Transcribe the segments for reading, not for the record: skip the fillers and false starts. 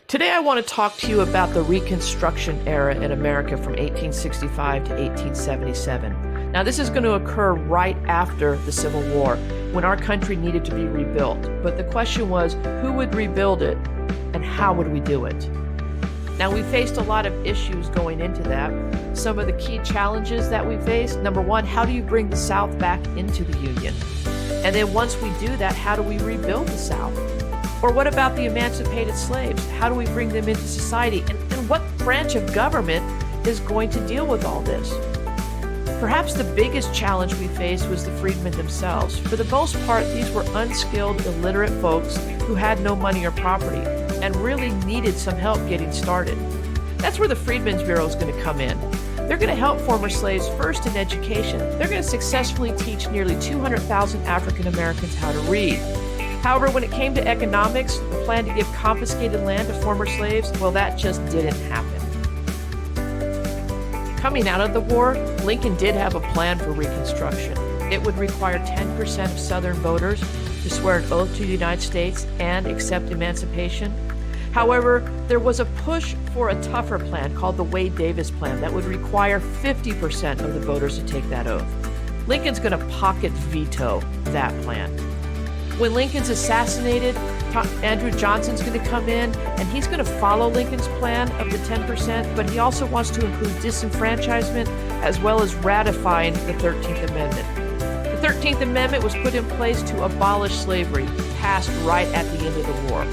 Today I want to talk to you about the Reconstruction era in America from 1865 to 1877. Now, this is going to occur right after the Civil War, when our country needed to be rebuilt. But the question was, who would rebuild it, and how would we do it? Now, we faced a lot of issues going into that. Some of the key challenges that we faced: number one, how do you bring the South back into the Union? And then once we do that, how do we rebuild the South? Or what about the emancipated slaves? How do we bring them into society? And what branch of government is going to deal with all this? Perhaps the biggest challenge we faced was the freedmen themselves. For the most part, these were unskilled, illiterate folks who had no money or property and really needed some help getting started. That's where the Freedmen's Bureau is going to come in. They're going to help former slaves first in education. They're going to successfully teach nearly 200,000 African Americans how to read. However, when it came to economics, the plan to give confiscated land to former slaves, well, that just didn't happen. Coming out of the war, Lincoln did have a plan for Reconstruction. It would require 10% of Southern voters to swear an oath to the United States and accept emancipation. However, there was a push for a tougher plan called the Wade-Davis plan that would require 50% of the voters to take that oath. Lincoln's going to pocket veto that plan. When Lincoln's assassinated, Andrew Johnson's going to come in, and he's going to follow Lincoln's plan of the 10%, but he also wants to include disenfranchisement as well as ratifying the 13th Amendment. The 13th Amendment was put in place to abolish slavery, passed right at the end of the war.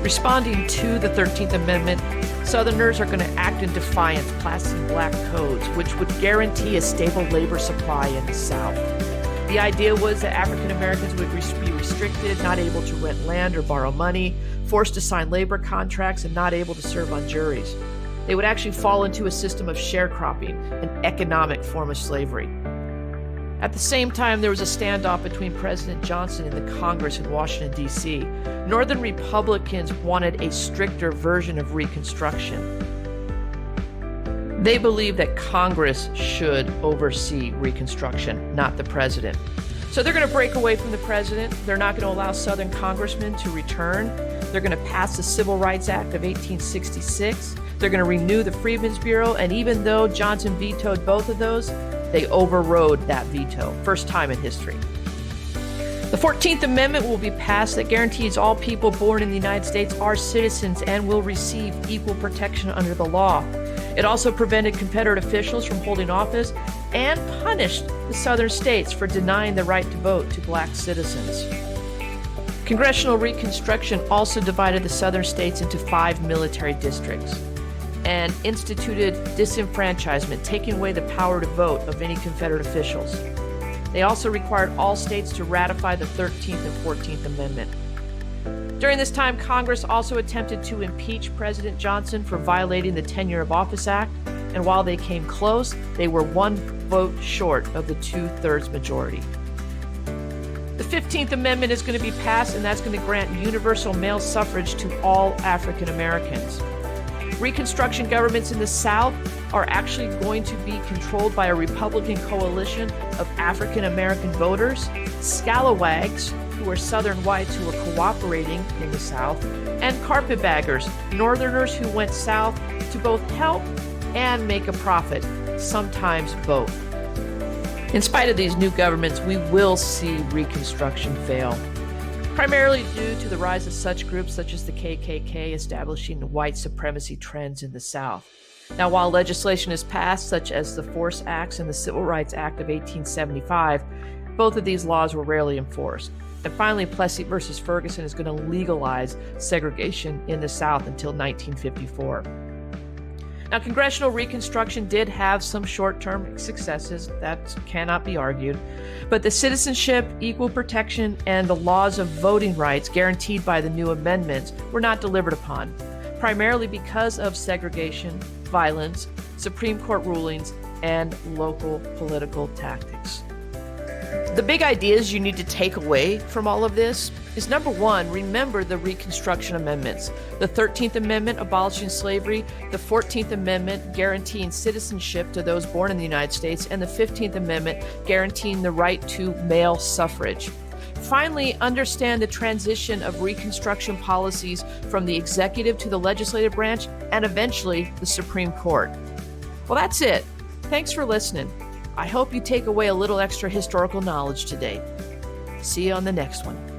Responding to the 13th Amendment, Southerners are going to act in defiance, passing black codes, which would guarantee a stable labor supply in the South. The idea was that African Americans would be restricted, not able to rent land or borrow money, forced to sign labor contracts, and not able to serve on juries. They would actually fall into a system of sharecropping, an economic form of slavery. At the same time, there was a standoff between President Johnson and the Congress in Washington, D.C. Northern Republicans wanted a stricter version of Reconstruction. They believe that Congress should oversee Reconstruction, not the president. So they're going to break away from the president. They're not going to allow Southern congressmen to return. They're going to pass the Civil Rights Act of 1866. They're going to renew the Freedmen's Bureau. And even though Johnson vetoed both of those, they overrode that veto. First time in history. The 14th Amendment will be passed that guarantees all people born in the United States are citizens and will receive equal protection under the law. It also prevented Confederate officials from holding office and punished the Southern states for denying the right to vote to black citizens. Congressional Reconstruction also divided the Southern states into 5 military districts and instituted disenfranchisement, taking away the power to vote of any Confederate officials. They also required all states to ratify the 13th and 14th Amendment. During this time, Congress also attempted to impeach President Johnson for violating the Tenure of Office Act, and while they came close, they were one vote short of the 2/3 majority. The 15th Amendment is going to be passed, and that's going to grant universal male suffrage to all African Americans. Reconstruction governments in the South are actually going to be controlled by a Republican coalition of African American voters, scalawags, who are Southern whites who were cooperating in the South, and carpetbaggers, Northerners who went South to both help and make a profit, sometimes both. In spite of these new governments, we will see Reconstruction fail, primarily due to the rise of such groups such as the KKK establishing white supremacy trends in the South. Now, while legislation is passed, such as the Force Acts and the Civil Rights Act of 1875, both of these laws were rarely enforced. And finally, Plessy versus Ferguson is going to legalize segregation in the South until 1954. Now, Congressional Reconstruction did have some short-term successes, that cannot be argued, but the citizenship, equal protection, and the laws of voting rights guaranteed by the new amendments were not delivered upon, primarily because of segregation, violence, Supreme Court rulings, and local political tactics. The big ideas you need to take away from all of this is, number one, remember the Reconstruction Amendments. The 13th Amendment abolishing slavery, the 14th Amendment guaranteeing citizenship to those born in the United States, and the 15th Amendment guaranteeing the right to male suffrage. Finally, understand the transition of Reconstruction policies from the executive to the legislative branch and eventually the Supreme Court. Well, that's it. Thanks for listening. I hope you take away a little extra historical knowledge today. See you on the next one.